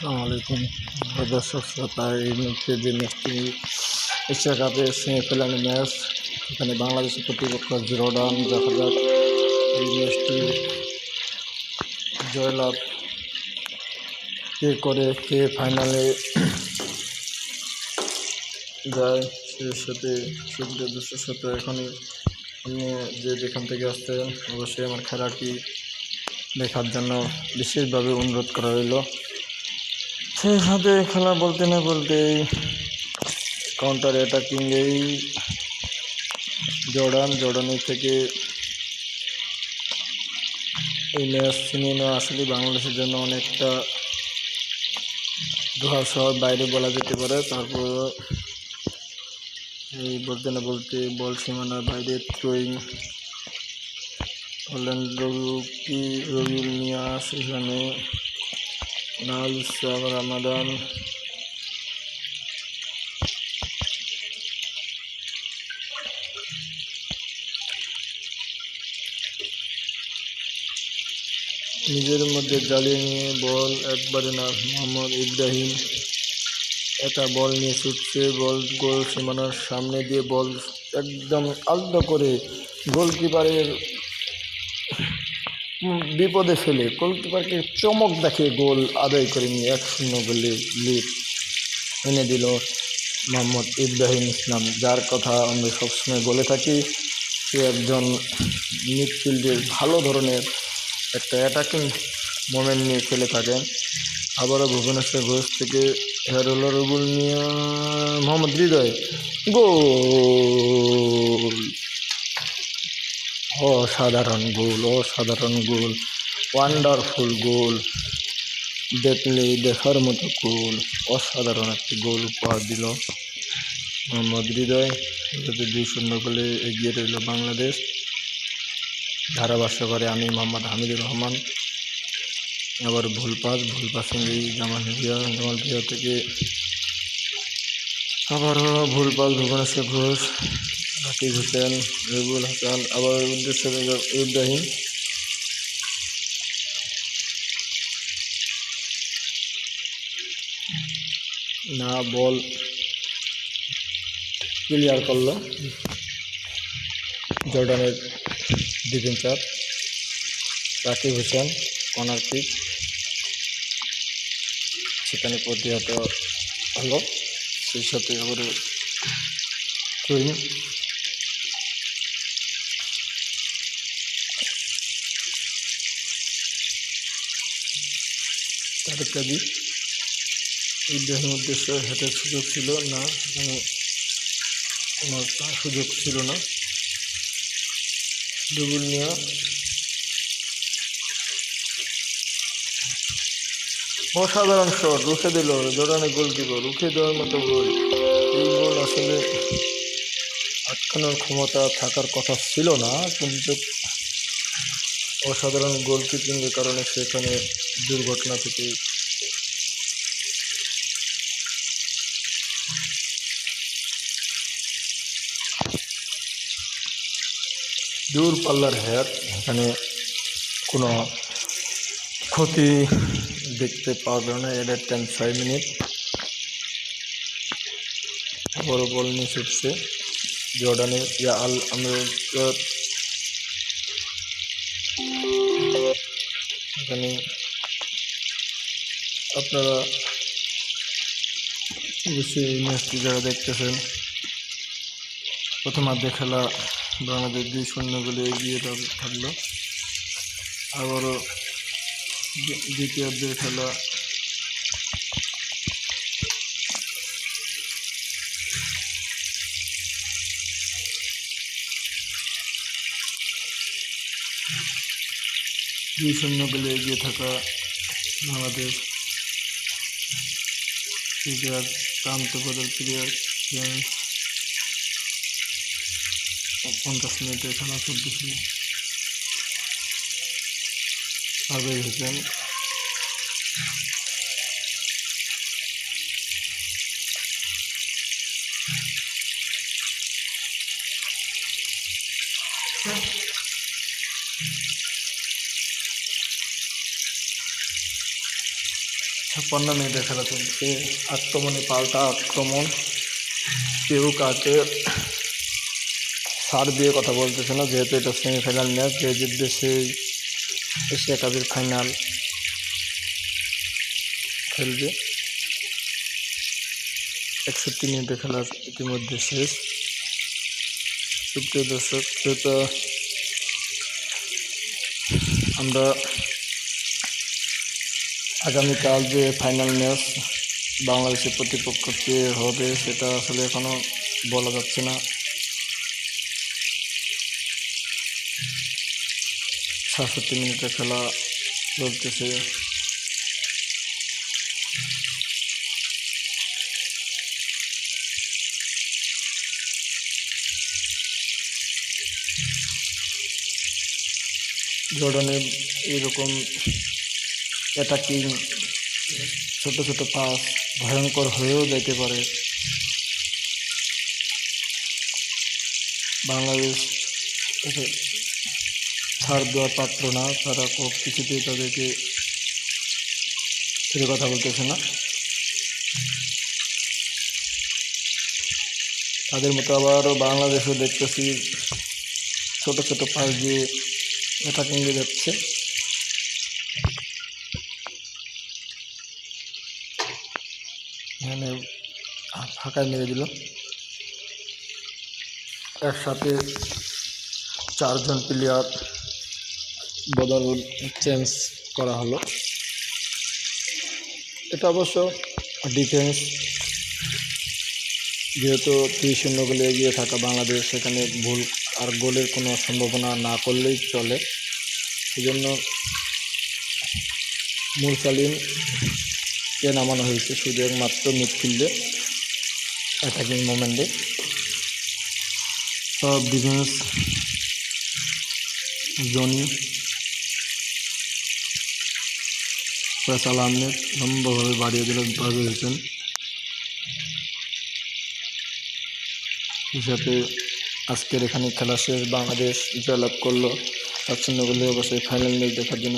আসসালামু আলাইকুম দর্শক শ্রোতা। এই মুহূর্তে যে ম্যাচটি এশিয়া কাপের সেমিফাইনাল ম্যাচ, এখানে বাংলাদেশের প্রতিপক্ষ জর্ডান। দেখা যাক এই ম্যাচটি জয়লাভ কে করে, কে ফাইনালে যায়। সেই সাথে সুবিধা দর্শক শ্রোতা, এখানে আপনি যে যেখান থেকে আসছেন অবশ্যই আমার খেলাটি দেখার জন্য বিশেষভাবে অনুরোধ করা হইল। সেই সাথে খেলা বলতে না বলতেই কাউন্টার অ্যাটাকিং এই জর্ডানের থেকে এই ম্যাচ ছিনিয়ে নেওয়া আসলে বাংলাদেশের জন্য অনেকটা দুঃসাহ বাইরে বলা যেতে পারে। তারপর এই বলতে না বলতে বল সীমানার বাইরে থ্রোয়িং হলেন রবিউল মিয়া, সেখানে নাল রামাদান নিজের মধ্যে জ্বালিয়ে নিয়ে বল একবারে না, মোহাম্মদ ইব্রাহিম একটা বল নিয়ে ছুটছে, বল গোল সীমানার সামনে দিয়ে বল একদম আলতো করে গোলকিপারের বিপদে ফেলে গোলকিপারকে চমক দেখে গোল আদায় করে নিয়ে 1-0 গোলে লিড এনে দিল মোহাম্মদ ইব্রাহিম ইসলাম, যার কথা আমরা সবসময় বলে থাকি। সে একজন মিডফিল্ডের ভালো ধরনের একটা অ্যাটাকিং মোমেন্ট নিয়ে খেলে থাকেন। আবারও ভুবনেশ্বর ঘোষ থেকে হেরুল্লাহ রবুল মিয়া, মোহাম্মদ হৃদয় গোল, অসাধারণ গোল, ওয়ান্ডারফুল গোল, দেখার মতো গোল, অসাধারণ একটি গোল উপহার দিল মোহাম্মদ হৃদয়। 2-0 গোলে এগিয়ে রইল বাংলাদেশ। ধারাভাষ্য করে আমি মোহাম্মদ হামিদুর রহমান। আবার ভুল পাসিং এই জামাল ভিয়া থেকে আবারও ভুল পাস ভুবনেশ্বর ঘোষ, রাকিব হোসেন, রবিউল হাসান, আবার উদ্দেশ্য ইব্রাহিম, না বল ক্লিয়ার করল জর্ডানের ডিফেন্সার রাকিব হোসেন, কর্নার কিক সেখানে প্রতিহত হলো। সেই সাথে আবার তারেক কাজী ইব্রাহিম উদ্দেশ্য হেঁটার সুযোগ ছিল না, ওনার সুযোগ ছিল না। রুবুল মিয়া অসাধারণ শট, রুখে দিল জর্ডানের গোলকিপার, রুখে দেওয়ার মতো গোল। এই গোল আসলে আটকানোর ক্ষমতা থাকার কথা ছিল না, কিন্তু অসাধারণ গোলকিপিংয়ের কারণে সেখানে দুর্ঘটনা থেকে দূরপাল্লার হেড, এখানে কোনো ক্ষতি দেখতে পাওয়া গেল না। এডের টাইম 6 মিনিট। বড় বল নিয়ে ছুটছে জর্ডানের এখানে আপনারা অবশ্যই এই ম্যাচটি যারা দেখতেছেন, প্রথমার্ধে খেলা বাংলাদেশ 2-0 গোলে এগিয়ে থাকলো। আবারও দ্বিতীয়ার্ধের খেলা গোলে এগিয়ে থাকা বাংলাদেশ। প্লেয়ার প্রান্ত বদল প্লেয়ার 50 মিনিটে খেলা চলতেছে। আবেগ হোসেন, 56 মিনিটে খেলা চলছে, আক্রমণে পাল্টা আক্রমণ, কেউ কাকে ছাড় দিয়ে কথা বলতেছে না, যেহেতু এটা সেমিফাইনাল ম্যাচ, যে জিতবে সেই এশিয়া কাপের ফাইনাল খেলবে। 61 মিনিটে খেলা ইতিমধ্যে শেষ। সুপ্রিয় দর্শক, যেহেতু আমরা আগামীকাল যে ফাইনাল ম্যাচ বাংলাদেশের প্রতিপক্ষ কে হবে সেটা আসলে এখনও বলা যাচ্ছে না। 66 মিনিটে খেলা চলতেছে। জর্ডানের এরকম অ্যাটাকিং ছোট ছোট পাস ভয়ঙ্কর হয়েও যেতে পারে। বাংলাদেশ এতে ছাড় দেওয়ার পাত্র না, তারা খুব কিছুতেই তাদেরকে ছেড়ে কথা বলতেছে না। তাদের মতো আবারও বাংলাদেশও দেখতেছি ছোট ছোট পাস দিয়ে অ্যাটাকিংয়ে যাচ্ছে। এখানে ফাঁকায় মেরে দিল। একসাথে 4 জন প্লেয়ার বদল চেঞ্জ করা হলো। এটা অবশ্য ডিফেন্স, যেহেতু 3-0 গোলে এগিয়ে থাকা বাংলাদেশ, সেখানে ভুল আর গোলের কোনো সম্ভাবনা না করলেই চলে। সেজন্য মুরসালিনকে নামানো হয়েছে শুধু একমাত্র মিডফিল্ডে অ্যাটাকিং মোমেন্টে। সব ডিফেন্স জনি, ফয়সাল আহমেদ লম্বাভাবে বাড়িয়ে দিলেন পারভেজ হোসেন। হিসাবে আজকের এখানে খেলা শেষ, বাংলাদেশ জয়লাভ করলো 7-0 গোলে। অবশ্যই ফাইনাল ম্যাচ দেখার জন্য